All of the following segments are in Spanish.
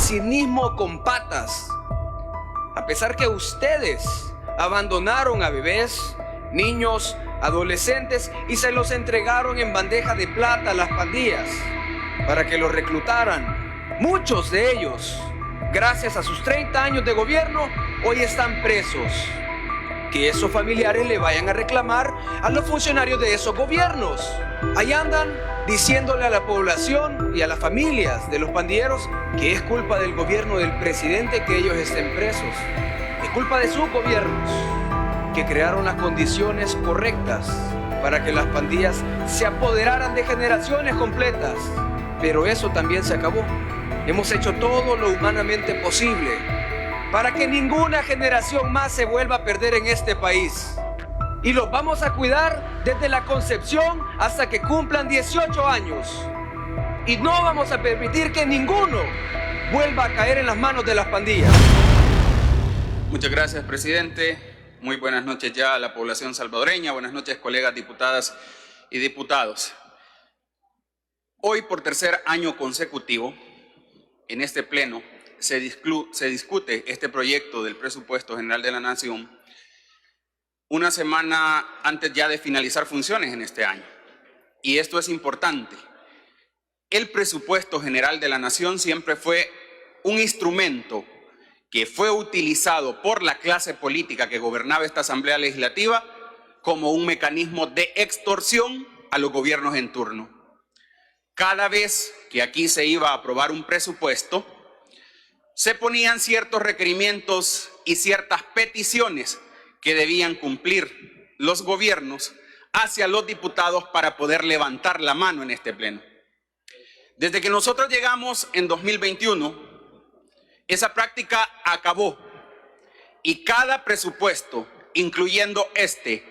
cinismo con patas. A pesar que ustedes abandonaron a bebés, niños, adolescentes y se los entregaron en bandeja de plata a las pandillas para que los reclutaran. Muchos de ellos, gracias a sus 30 años de gobierno, hoy están presos. Que esos familiares le vayan a reclamar a los funcionarios de esos gobiernos. Ahí andan diciéndole a la población y a las familias de los pandilleros que es culpa del gobierno del presidente que ellos estén presos. Es culpa de sus gobiernos que crearon las condiciones correctas para que las pandillas se apoderaran de generaciones completas. Pero eso también se acabó. Hemos hecho todo lo humanamente posible para que ninguna generación más se vuelva a perder en este país. Y los vamos a cuidar desde la concepción hasta que cumplan 18 años. Y no vamos a permitir que ninguno vuelva a caer en las manos de las pandillas. Muchas gracias, presidente. Muy buenas noches ya a la población salvadoreña. Buenas noches, colegas diputadas y diputados. Hoy, por tercer año consecutivo, en este pleno se discute este proyecto del presupuesto general de la Nación una semana antes ya de finalizar funciones en este año. Y esto es importante. El presupuesto general de la Nación siempre fue un instrumento que fue utilizado por la clase política que gobernaba esta Asamblea Legislativa como un mecanismo de extorsión a los gobiernos en turno. Cada vez que aquí se iba a aprobar un presupuesto, se ponían ciertos requerimientos y ciertas peticiones que debían cumplir los gobiernos hacia los diputados para poder levantar la mano en este pleno. Desde que nosotros llegamos en 2021, esa práctica acabó y cada presupuesto, incluyendo este,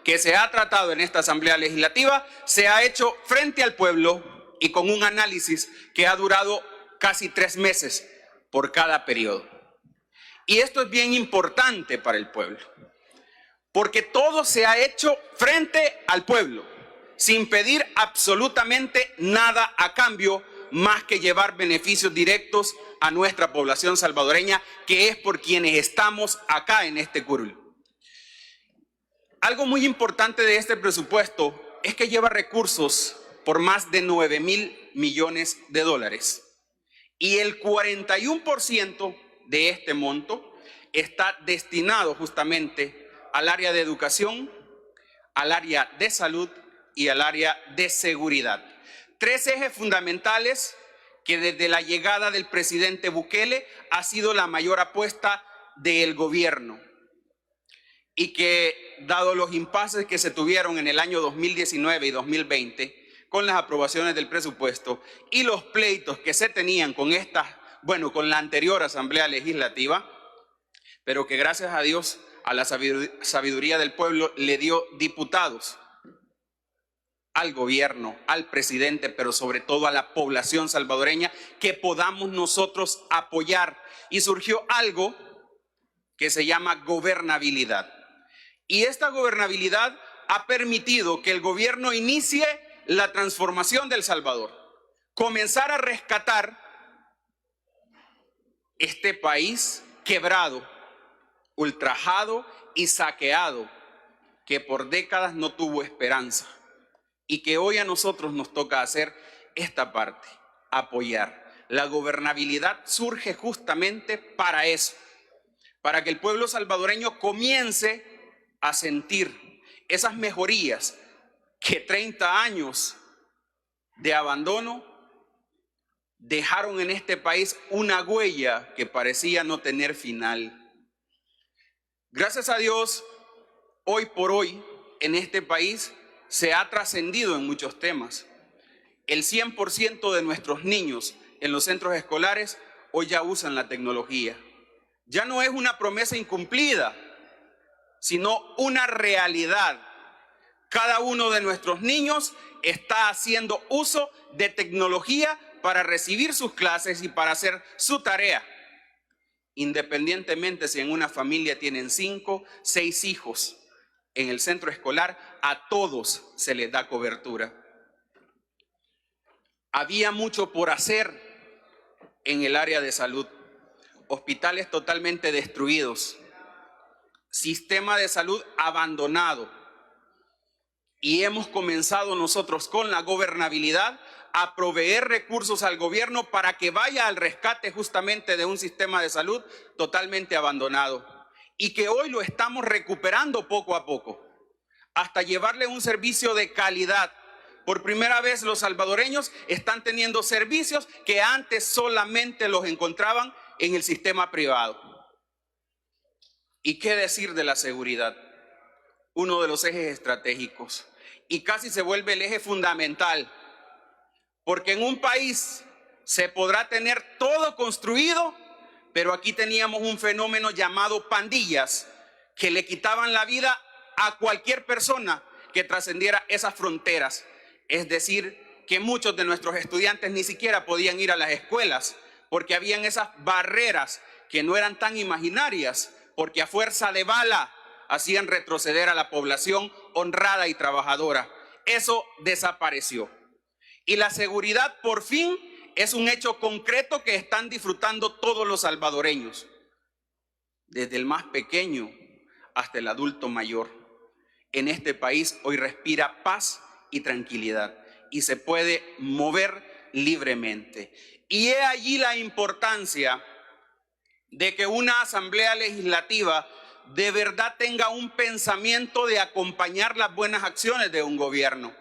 que se ha tratado en esta Asamblea Legislativa, se ha hecho frente al pueblo y con un análisis que ha durado casi 3 meses por cada periodo. Y esto es bien importante para el pueblo, porque todo se ha hecho frente al pueblo, sin pedir absolutamente nada a cambio, más que llevar beneficios directos a nuestra población salvadoreña, que es por quienes estamos acá en este curul. Algo muy importante de este presupuesto es que lleva recursos por más de 9.000 millones de dólares. Y el 41% de este monto está destinado justamente al área de educación, al área de salud y al área de seguridad. 3 ejes fundamentales que desde la llegada del presidente Bukele ha sido la mayor apuesta del gobierno y que, dado los impases que se tuvieron en el año 2019 y 2020, con las aprobaciones del presupuesto y los pleitos que se tenían con con la anterior Asamblea Legislativa, pero que gracias a Dios, a la sabiduría del pueblo, le dio diputados al gobierno, al presidente, pero sobre todo a la población salvadoreña, que podamos nosotros apoyar. Y surgió algo que se llama gobernabilidad. Y esta gobernabilidad ha permitido que el gobierno inicie la transformación de El Salvador, comenzar a rescatar este país quebrado, ultrajado y saqueado, que por décadas no tuvo esperanza y que hoy a nosotros nos toca hacer esta parte, apoyar. La gobernabilidad surge justamente para eso, para que el pueblo salvadoreño comience a sentir esas mejorías que 30 años de abandono dejaron en este país una huella que parecía no tener final. Gracias a Dios, hoy por hoy, en este país se ha trascendido en muchos temas. El 100% de nuestros niños en los centros escolares hoy ya usan la tecnología. Ya no es una promesa incumplida, sino una realidad. Cada uno de nuestros niños está haciendo uso de tecnología para recibir sus clases y para hacer su tarea, independientemente si en una familia tienen 5, 6 hijos. En el centro escolar a todos se les da cobertura. Había mucho por hacer en el área de salud. Hospitales totalmente destruidos, sistema de salud abandonado. Y hemos comenzado nosotros con la gobernabilidad a proveer recursos al gobierno para que vaya al rescate justamente de un sistema de salud totalmente abandonado. Y que hoy lo estamos recuperando poco a poco, hasta llevarle un servicio de calidad. Por primera vez los salvadoreños están teniendo servicios que antes solamente los encontraban en el sistema privado. ¿Y qué decir de la seguridad? Uno de los ejes estratégicos, y casi se vuelve el eje fundamental, porque en un país se podrá tener todo construido, pero aquí teníamos un fenómeno llamado pandillas que le quitaban la vida a cualquier persona que trascendiera esas fronteras. Es decir, que muchos de nuestros estudiantes ni siquiera podían ir a las escuelas porque habían esas barreras que no eran tan imaginarias, porque a fuerza de bala hacían retroceder a la población honrada y trabajadora. Eso desapareció. Y la seguridad, por fin, es un hecho concreto que están disfrutando todos los salvadoreños, desde el más pequeño hasta el adulto mayor. En este país hoy respira paz y tranquilidad y se puede mover libremente. Y he allí la importancia de que una asamblea legislativa de verdad tenga un pensamiento de acompañar las buenas acciones de un gobierno.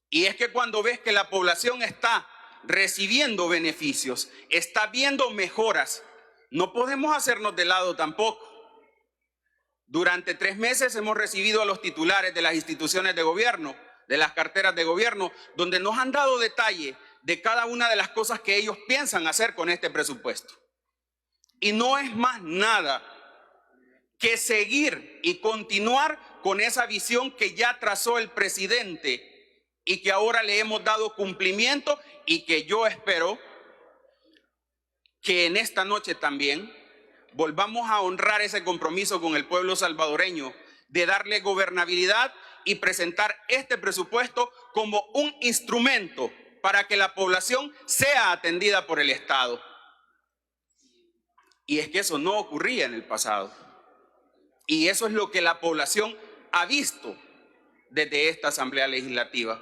Y es que cuando ves que la población está recibiendo beneficios, está viendo mejoras, no podemos hacernos de lado tampoco. Durante 3 meses hemos recibido a los titulares de las instituciones de gobierno, de las carteras de gobierno, donde nos han dado detalle de cada una de las cosas que ellos piensan hacer con este presupuesto. Y no es más nada que seguir y continuar con esa visión que ya trazó el presidente y que ahora le hemos dado cumplimiento, y que yo espero que en esta noche también volvamos a honrar ese compromiso con el pueblo salvadoreño de darle gobernabilidad y presentar este presupuesto como un instrumento para que la población sea atendida por el Estado. Y es que eso no ocurría en el pasado. Y eso es lo que la población ha visto desde esta Asamblea Legislativa.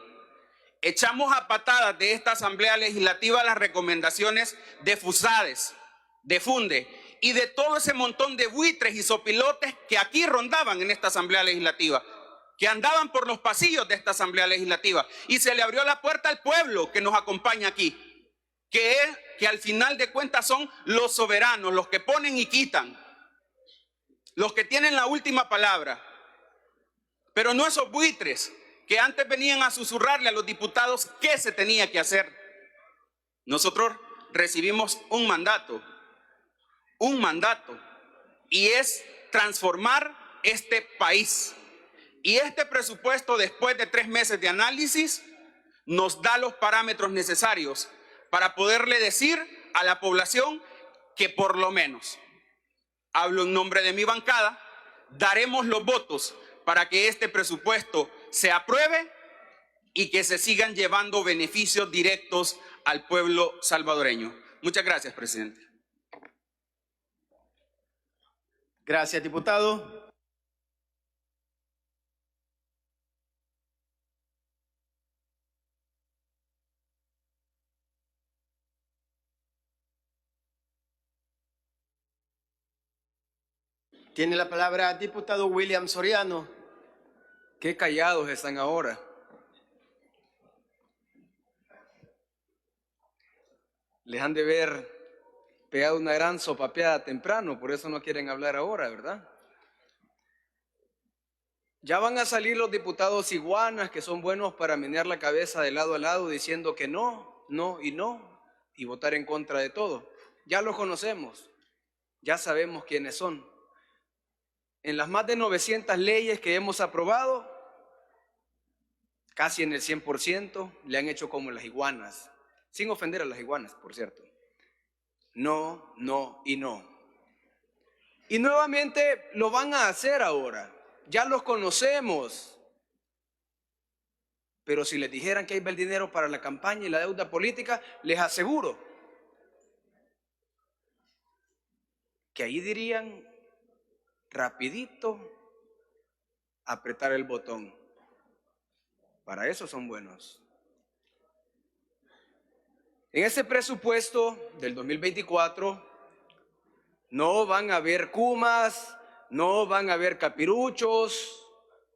Echamos a patadas de esta Asamblea Legislativa las recomendaciones de FUSADES, de FUNDE y de todo ese montón de buitres y sopilotes que aquí rondaban en esta Asamblea Legislativa, que andaban por los pasillos de esta Asamblea Legislativa, y se le abrió la puerta al pueblo que nos acompaña aquí, que al final de cuentas son los soberanos, los que ponen y quitan, los que tienen la última palabra, pero no esos buitres que antes venían a susurrarle a los diputados qué se tenía que hacer. Nosotros recibimos un mandato, y es transformar este país. Y este presupuesto, después de 3 meses de análisis, nos da los parámetros necesarios para poderle decir a la población que por lo menos, hablo en nombre de mi bancada, daremos los votos para que este presupuesto se apruebe y que se sigan llevando beneficios directos al pueblo salvadoreño. Muchas gracias, presidente. Gracias, diputado. Tiene la palabra diputado William Soriano. Qué callados están ahora. Les han de ver pegado una gran sopapeada temprano, por eso no quieren hablar ahora, ¿verdad? Ya van a salir los diputados iguanas que son buenos para menear la cabeza de lado a lado diciendo que no, no y no, y votar en contra de todo. Ya los conocemos, ya sabemos quiénes son. En las más de 900 leyes que hemos aprobado, casi en el 100% le han hecho como las iguanas, sin ofender a las iguanas, por cierto. No, no y no. Y nuevamente lo van a hacer ahora. Ya los conocemos. Pero si les dijeran que hay el dinero para la campaña y la deuda política, les aseguro que ahí dirían rapidito apretar el botón. Para eso son buenos. En ese presupuesto del 2024 no van a haber kumas, no van a haber capiruchos,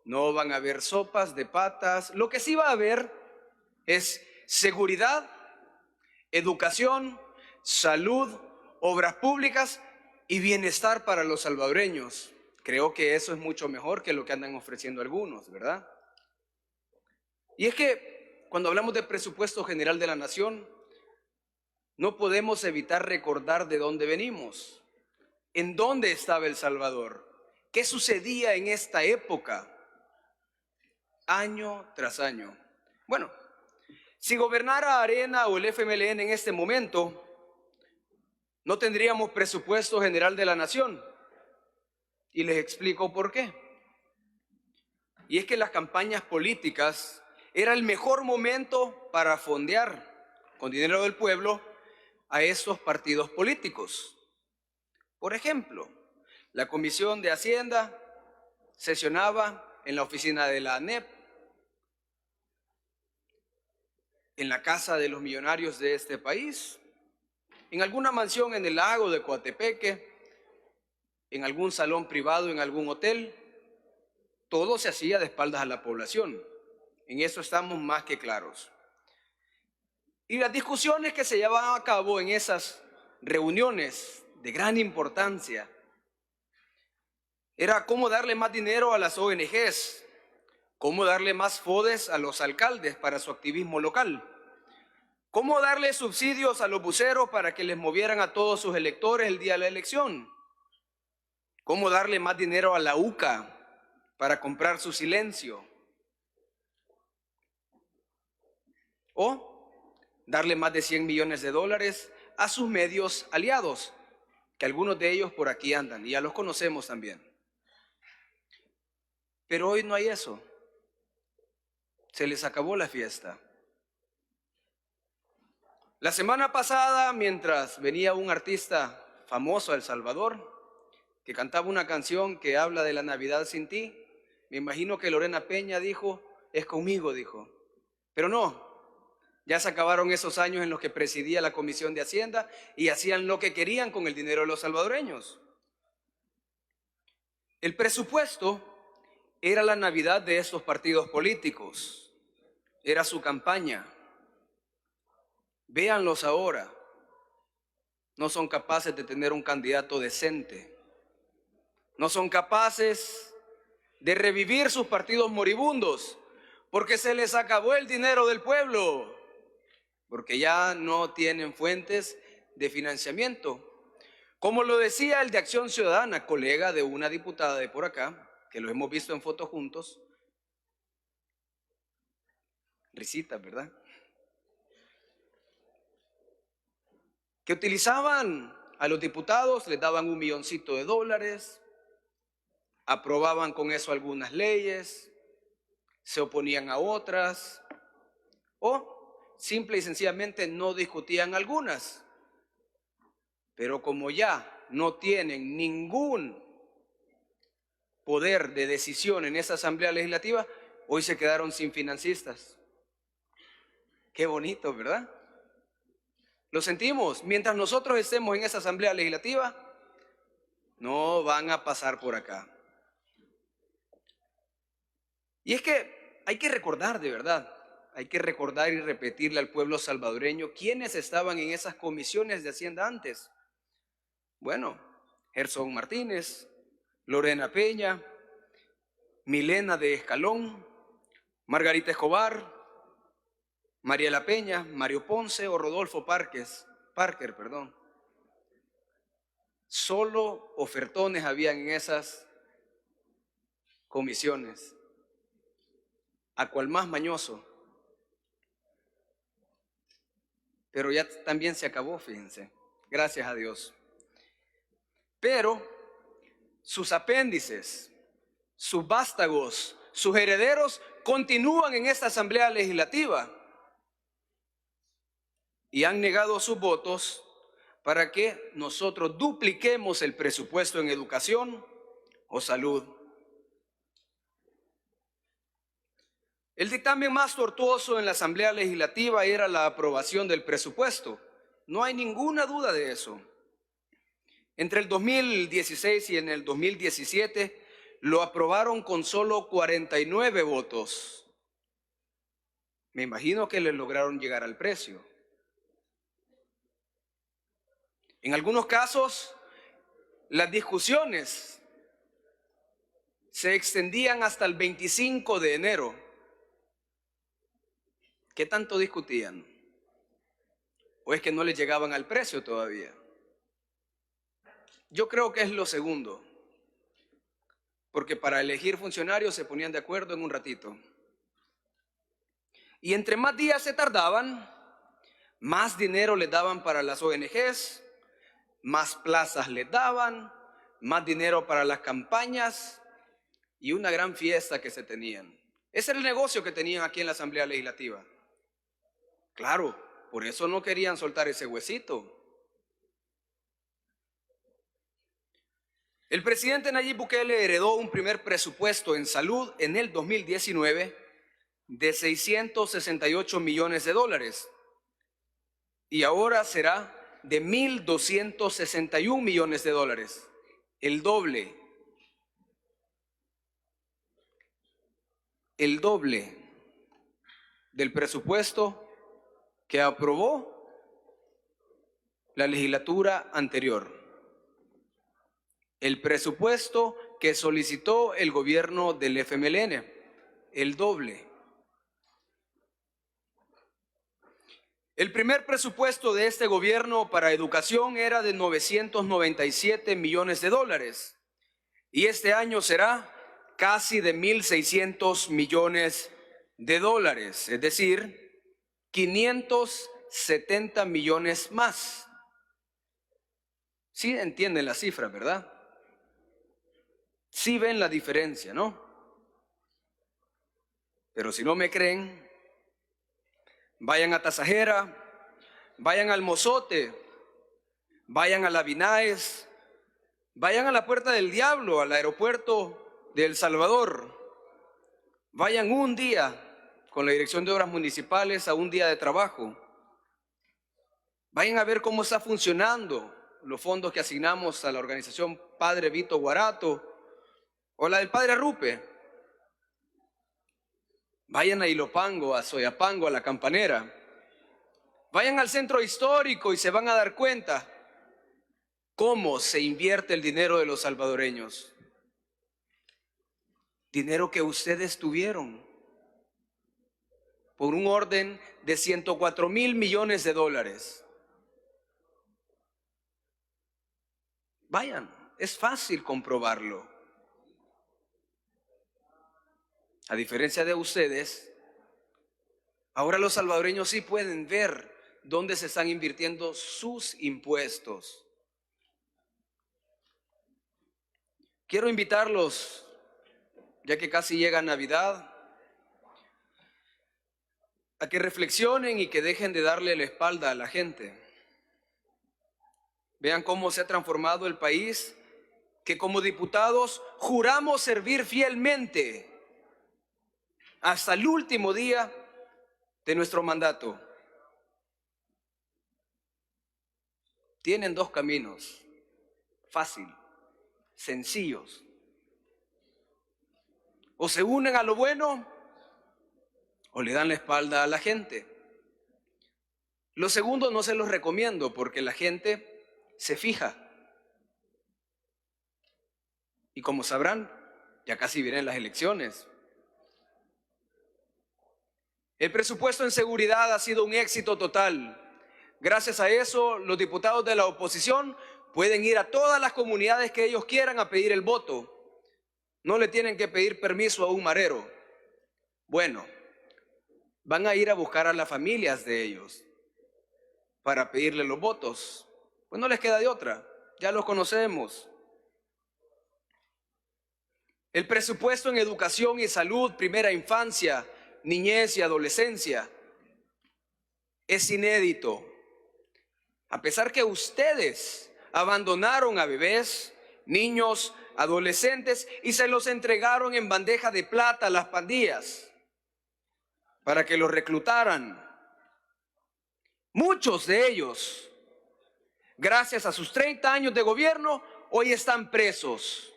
no van a haber sopas de patas. Lo que sí va a haber es seguridad, educación, salud, obras públicas y bienestar para los salvadoreños. Creo que eso es mucho mejor que lo que andan ofreciendo algunos, ¿verdad? Y es que cuando hablamos de presupuesto general de la nación, no podemos evitar recordar de dónde venimos, en dónde estaba El Salvador, qué sucedía en esta época, año tras año. Bueno, si gobernara Arena o el FMLN en este momento, no tendríamos presupuesto general de la nación. Y les explico por qué. Y es que las campañas políticas era el mejor momento para fondear con dinero del pueblo a estos partidos políticos. Por ejemplo, la Comisión de Hacienda sesionaba en la oficina de la ANEP, en la casa de los millonarios de este país, en alguna mansión en el lago de Coatepeque, en algún salón privado, en algún hotel. Todo se hacía de espaldas a la población. En eso estamos más que claros. Y las discusiones que se llevaban a cabo en esas reuniones de gran importancia era cómo darle más dinero a las ONGs, cómo darle más FODES a los alcaldes para su activismo local, cómo darle subsidios a los buceros para que les movieran a todos sus electores el día de la elección, cómo darle más dinero a la UCA para comprar su silencio, o darle más de 100 millones de dólares a sus medios aliados, que algunos de ellos por aquí andan y ya los conocemos también. Pero hoy no hay eso. Se les acabó la fiesta. La semana pasada, mientras venía un artista famoso a El Salvador, que cantaba una canción que habla de la Navidad sin ti, me imagino que Lorena Peña dijo, es conmigo, dijo. Pero no, ya se acabaron esos años en los que presidía la Comisión de Hacienda y hacían lo que querían con el dinero de los salvadoreños. El presupuesto era la Navidad de estos partidos políticos, era su campaña. Véanlos ahora, no son capaces de tener un candidato decente, no son capaces de revivir sus partidos moribundos, porque se les acabó el dinero del pueblo, porque ya no tienen fuentes de financiamiento. Como lo decía el de Acción Ciudadana, colega de una diputada de por acá, que lo hemos visto en fotos juntos. Risitas, ¿verdad? Que utilizaban a los diputados, les daban $1 milloncito, aprobaban con eso algunas leyes, se oponían a otras, o simple y sencillamente no discutían algunas. Pero como ya no tienen ningún poder de decisión en esa asamblea legislativa, hoy se quedaron sin financistas. Qué bonito, ¿verdad? Lo sentimos. Mientras nosotros estemos en esa asamblea legislativa, no van a pasar por acá. Y es que hay que recordar de verdad, hay que recordar y repetirle al pueblo salvadoreño quiénes estaban en esas comisiones de Hacienda antes. Bueno, Gerson Martínez, Lorena Peña, Milena de Escalón, Margarita Escobar, Mariela Peña, Mario Ponce o Rodolfo Parker. Solo ofertones habían en esas comisiones. A cual más mañoso. Pero ya también se acabó, fíjense. Gracias a Dios. Pero sus apéndices, sus vástagos, sus herederos continúan en esta asamblea legislativa y han negado sus votos para que nosotros dupliquemos el presupuesto en educación o salud. El dictamen más tortuoso en la Asamblea Legislativa era la aprobación del presupuesto. No hay ninguna duda de eso. Entre el 2016 y en el 2017 lo aprobaron con solo 49 votos. Me imagino que le lograron llegar al precio. En algunos casos, las discusiones se extendían hasta el 25 de enero. ¿Qué tanto discutían? ¿O es que no les llegaban al precio todavía? Yo creo que es lo segundo, porque para elegir funcionarios se ponían de acuerdo en un ratito. Y entre más días se tardaban, más dinero les daban para las ONGs, más plazas les daban, más dinero para las campañas y una gran fiesta que se tenían. Ese era el negocio que tenían aquí en la Asamblea Legislativa. Claro, por eso no querían soltar ese huesito. El presidente Nayib Bukele heredó un primer presupuesto en salud en el 2019 de 668 millones de dólares y ahora será de 1.261 millones de dólares, el doble del presupuesto que aprobó la legislatura anterior, el presupuesto que solicitó el gobierno del FMLN, el doble. El primer presupuesto de este gobierno para educación era de 997 millones de dólares y este año será casi de 1.600 millones de dólares, es decir, 570 millones más. Sí entienden las cifras, ¿verdad? Sí ven la diferencia, ¿no? Pero si no me creen, vayan a Tasajera, vayan al Mozote, vayan a la Vinaes, vayan a la Puerta del Diablo, al aeropuerto de El Salvador. Vayan un día con la Dirección de Obras Municipales a un día de trabajo. Vayan a ver cómo está funcionando los fondos que asignamos a la organización Padre Vito Guarato o la del Padre Rupe. Vayan a Ilopango, a Soyapango, a La Campanera. Vayan al centro histórico y se van a dar cuenta cómo se invierte el dinero de los salvadoreños. Dinero que ustedes tuvieron por un orden de 104,000 millones de dólares. Vayan, es fácil comprobarlo. A diferencia de ustedes, ahora los salvadoreños sí pueden ver dónde se están invirtiendo sus impuestos. Quiero invitarlos, ya que casi llega Navidad, a que reflexionen y que dejen de darle la espalda a la gente. Vean cómo se ha transformado el país, que como diputados juramos servir fielmente hasta el último día de nuestro mandato. Tienen dos caminos, fácil, sencillos. O se unen a lo bueno o le dan la espalda a la gente. Lo segundo no se los recomiendo porque la gente se fija. Y como sabrán, ya casi vienen las elecciones. El presupuesto en seguridad ha sido un éxito total. Gracias a eso, los diputados de la oposición pueden ir a todas las comunidades que ellos quieran a pedir el voto. No le tienen que pedir permiso a un marero. Bueno, van a ir a buscar a las familias de ellos para pedirle los votos. Pues no les queda de otra, ya los conocemos. El presupuesto en educación y salud, primera infancia, niñez y adolescencia es inédito. a pesar que ustedes abandonaron a bebés, niños, adolescentes y se los entregaron en bandeja de plata a las pandillas para que los reclutaran. Muchos de ellos, gracias a sus 30 años de gobierno, hoy están presos.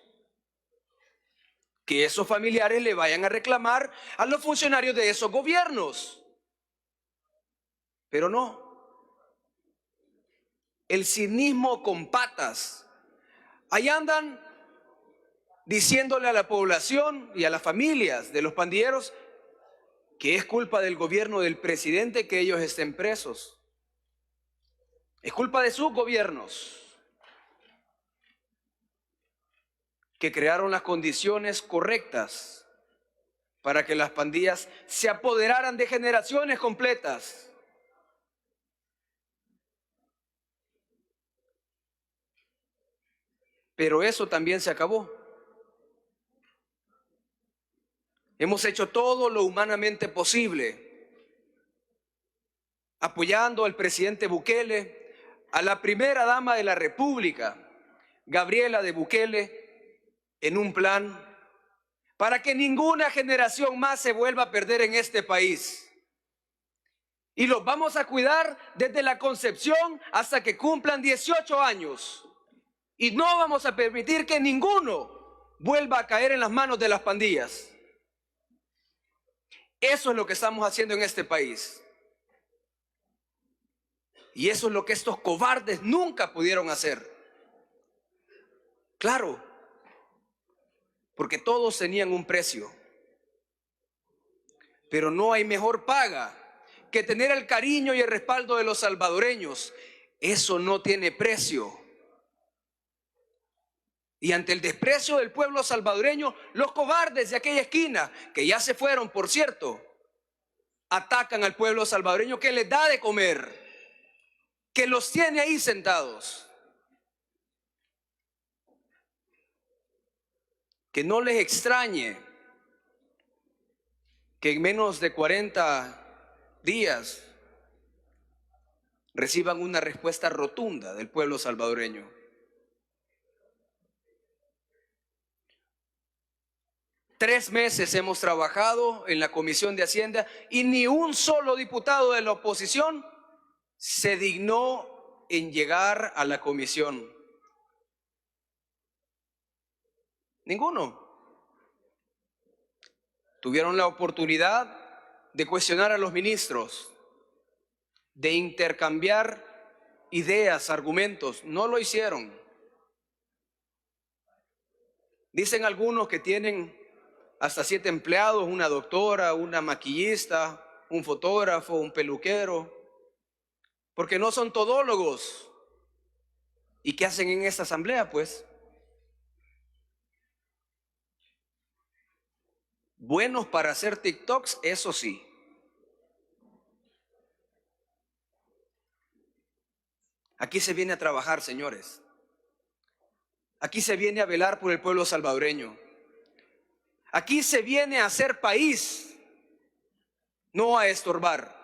Que esos familiares le vayan a reclamar a los funcionarios de esos gobiernos. Pero no. El cinismo con patas. Ahí andan diciéndole a la población y a las familias de los pandilleros que es culpa del gobierno del presidente que ellos estén presos. Es culpa de sus gobiernos que crearon las condiciones correctas para que las pandillas se apoderaran de generaciones completas. Pero eso también se acabó. Hemos hecho todo lo humanamente posible, apoyando al presidente Bukele, a la primera dama de la República, Gabriela de Bukele, en un plan para que ninguna generación más se vuelva a perder en este país. Y los vamos a cuidar desde la concepción hasta que cumplan 18 años. Y no vamos a permitir que ninguno vuelva a caer en las manos de las pandillas. Eso es lo que estamos haciendo en este país. Y eso es lo que estos cobardes nunca pudieron hacer. Claro, porque todos tenían un precio. Pero no hay mejor paga que tener el cariño y el respaldo de los salvadoreños. Eso no tiene precio. Y ante el desprecio del pueblo salvadoreño, los cobardes de aquella esquina, que ya se fueron, por cierto, atacan al pueblo salvadoreño que les da de comer, que los tiene ahí sentados. Que no les extrañe que en menos de 40 días reciban una respuesta rotunda del pueblo salvadoreño. 3 meses hemos trabajado en la Comisión de Hacienda y ni un solo diputado de la oposición se dignó en llegar a la comisión. Ninguno. Tuvieron la oportunidad de cuestionar a los ministros, de intercambiar ideas, argumentos. No lo hicieron. Dicen algunos que tienen hasta 7 empleados, una doctora, una maquillista, un fotógrafo, un peluquero, porque no son todólogos. ¿Y qué hacen en esta asamblea, pues? Buenos para hacer TikToks, eso sí. Aquí se viene a trabajar, señores. Aquí se viene a velar por el pueblo salvadoreño. Aquí se viene a hacer país, no a estorbar.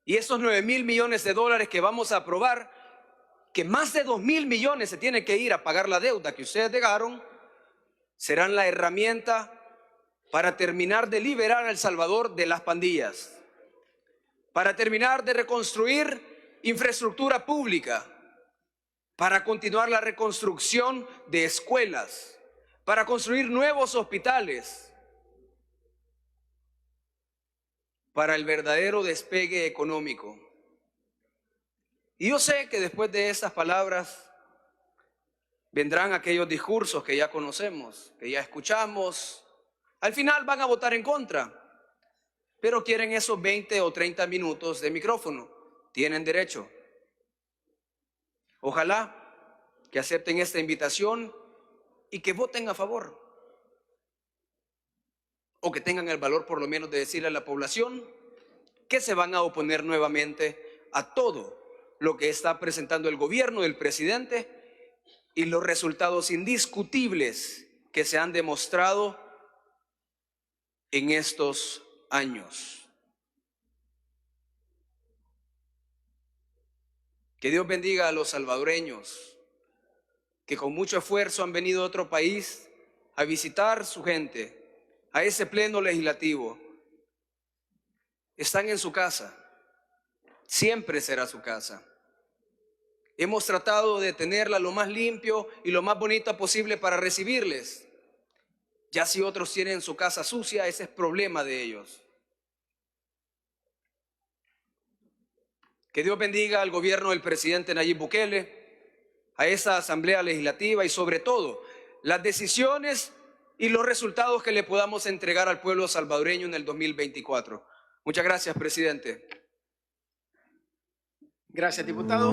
Y esos 9,000 millones de dólares que vamos a aprobar, que más de 2,000 millones se tienen que ir a pagar la deuda que ustedes dejaron, serán la herramienta para terminar de liberar a El Salvador de las pandillas, para terminar de reconstruir infraestructura pública, para continuar la reconstrucción de escuelas, para construir nuevos hospitales, para el verdadero despegue económico. Y yo sé que después de estas palabras vendrán aquellos discursos que ya conocemos, que ya escuchamos. Al final van a votar en contra, pero quieren esos 20 o 30 minutos de micrófono. Tienen derecho. Ojalá que acepten esta invitación y que voten a favor. O que tengan el valor por lo menos de decirle a la población que se van a oponer nuevamente a todo lo que está presentando el gobierno del presidente y los resultados indiscutibles que se han demostrado en estos años. Que Dios bendiga a los salvadoreños que con mucho esfuerzo han venido a otro país a visitar su gente, a ese pleno legislativo. Están en su casa, siempre será su casa. Hemos tratado de tenerla lo más limpio y lo más bonita posible para recibirles. Ya si otros tienen su casa sucia, ese es problema de ellos. Que Dios bendiga al gobierno del presidente Nayib Bukele, a esa asamblea legislativa y sobre todo las decisiones y los resultados que le podamos entregar al pueblo salvadoreño en el 2024. Muchas gracias, presidente. Gracias, diputado.